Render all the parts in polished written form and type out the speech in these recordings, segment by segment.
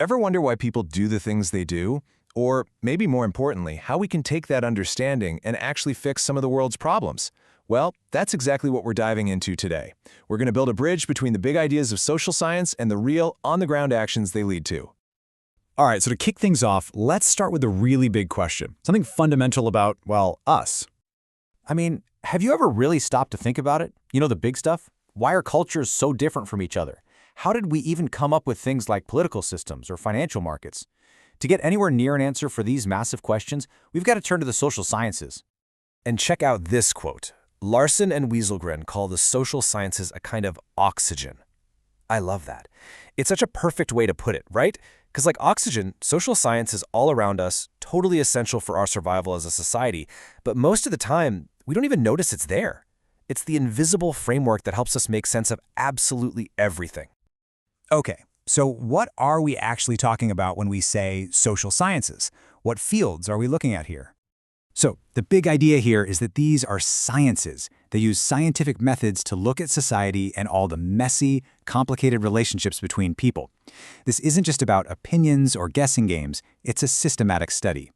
Ever wonder why people do the things they do? Or, maybe more importantly, how we can take that understanding and actually fix some of the world's problems? Well, that's exactly what we're diving into today. We're going to build a bridge between the big ideas of social science and the real, on-the-ground actions they lead to. All right, so to kick things off, let's start with a really big question. Something fundamental about, well, us. I mean, have you ever really stopped to think about it? You know, the big stuff? Why are cultures so different from each other? How did we even come up with things like political systems or financial markets? To get anywhere near an answer for these massive questions, we've got to turn to the social sciences. And check out this quote. Larson and Wieselgren call the social sciences a kind of oxygen. I love that. It's such a perfect way to put it, right? Because like oxygen, social science is all around us, totally essential for our survival as a society, but most of the time, we don't even notice it's there. It's the invisible framework that helps us make sense of absolutely everything. Okay, so what are we actually talking about when we say social sciences? What fields are we looking at here? So the big idea here is that these are sciences. They use scientific methods to look at society and all the messy, complicated relationships between people. This isn't just about opinions or guessing games, it's a systematic study.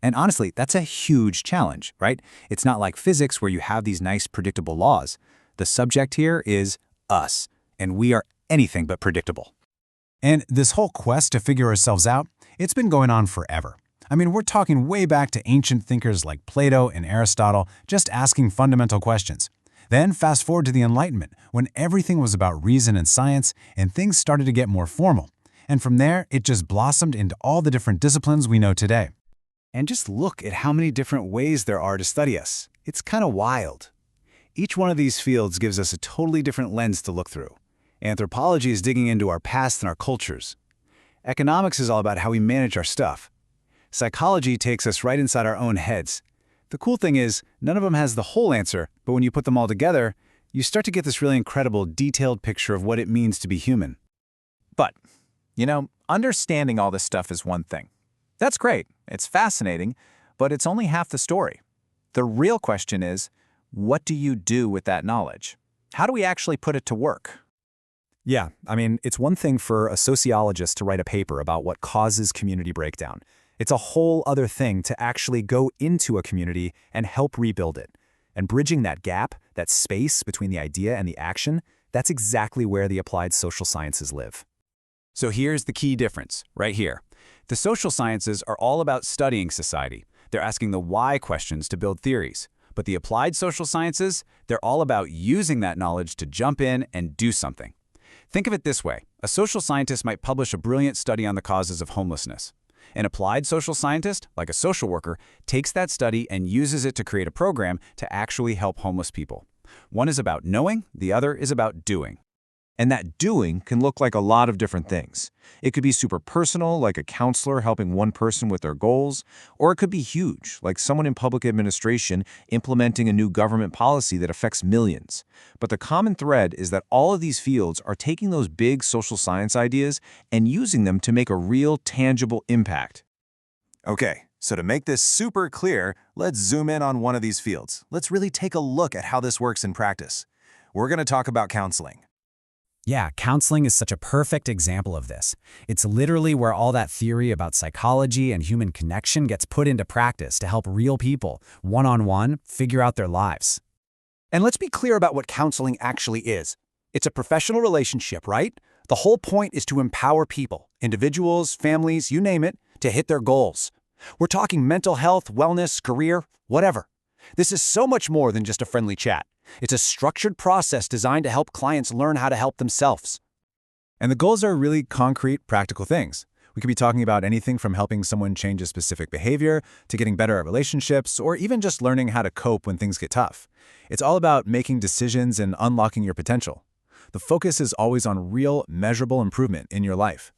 And honestly, that's a huge challenge, right? It's not like physics where you have these nice predictable laws. The subject here is us, and we are anything but predictable. And this whole quest to figure ourselves out, it's been going on forever. I mean, we're talking way back to ancient thinkers like Plato and Aristotle just asking fundamental questions. Then fast forward to the Enlightenment, when everything was about reason and science, and things started to get more formal. And from there, it just blossomed into all the different disciplines we know today. And just look at how many different ways there are to study us. It's kind of wild. Each one of these fields gives us a totally different lens to look through. Anthropology is digging into our past and our cultures. Economics is all about how we manage our stuff. Psychology takes us right inside our own heads. The cool thing is, none of them has the whole answer, but when you put them all together, you start to get this really incredible, detailed picture of what it means to be human. But, understanding all this stuff is one thing. That's great, it's fascinating, but it's only half the story. The real question is, what do you do with that knowledge? How do we actually put it to work? Yeah, I mean, it's one thing for a sociologist to write a paper about what causes community breakdown. It's a whole other thing to actually go into a community and help rebuild it. And bridging that gap, that space between the idea and the action, that's exactly where the applied social sciences live. So here's the key difference, right here. The social sciences are all about studying society. They're asking the why questions to build theories. But the applied social sciences, they're all about using that knowledge to jump in and do something. Think of it this way. A social scientist might publish a brilliant study on the causes of homelessness. An applied social scientist, like a social worker, takes that study and uses it to create a program to actually help homeless people. One is about knowing, the other is about doing. And that doing can look like a lot of different things. It could be super personal, like a counselor helping one person with their goals, or it could be huge, like someone in public administration implementing a new government policy that affects millions. But the common thread is that all of these fields are taking those big social science ideas and using them to make a real, tangible impact. Okay, so to make this super clear, let's zoom in on one of these fields. Let's really take a look at how this works in practice. We're going to talk about counseling. Yeah, counseling is such a perfect example of this. It's literally where all that theory about psychology and human connection gets put into practice to help real people, one-on-one, figure out their lives. And let's be clear about what counseling actually is. It's a professional relationship, right? The whole point is to empower people, individuals, families, you name it, to hit their goals. We're talking mental health, wellness, career, whatever. This is so much more than just a friendly chat. It's a structured process designed to help clients learn how to help themselves. And the goals are really concrete, practical things. We could be talking about anything from helping someone change a specific behavior to getting better at relationships or even just learning how to cope when things get tough. It's all about making decisions and unlocking your potential. The focus is always on real, measurable improvement in your life.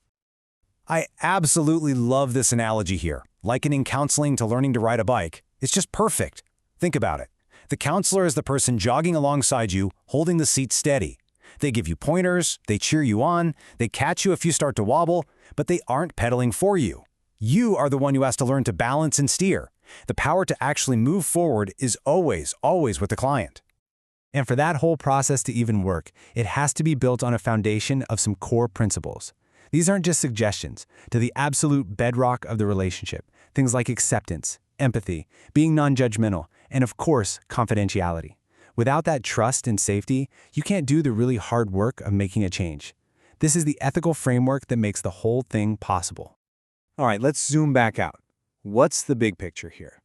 I absolutely love this analogy here. Likening counseling to learning to ride a bike. It's just perfect. Think about it. The counselor is the person jogging alongside you, holding the seat steady. They give you pointers, they cheer you on, they catch you if you start to wobble, but they aren't pedaling for you. You are the one who has to learn to balance and steer. The power to actually move forward is always with the client. And for that whole process to even work, it has to be built on a foundation of some core principles. These aren't just suggestions to the absolute bedrock of the relationship, things like acceptance, empathy, being non-judgmental, and of course, confidentiality. Without that trust and safety, you can't do the really hard work of making a change. This is the ethical framework that makes the whole thing possible. All right, let's zoom back out. What's the big picture here?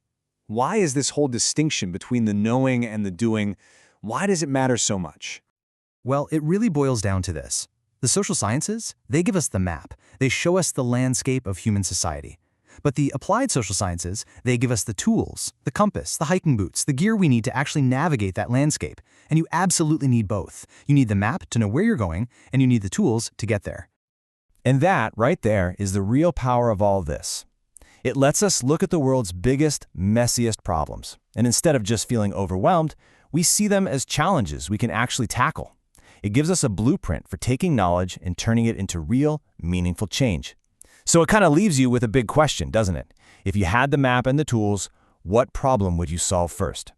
Why is this whole distinction between the knowing and the doing, why does it matter so much? Well, it really boils down to this. The social sciences, they give us the map. They show us the landscape of human society. But the applied social sciences, they give us the tools, the compass, the hiking boots, the gear we need to actually navigate that landscape. And you absolutely need both. You need the map to know where you're going, and you need the tools to get there. And that, right there, is the real power of all this. It lets us look at the world's biggest, messiest problems. And instead of just feeling overwhelmed, we see them as challenges we can actually tackle. It gives us a blueprint for taking knowledge and turning it into real, meaningful change. So it kind of leaves you with a big question, doesn't it? If you had the map and the tools, what problem would you solve first?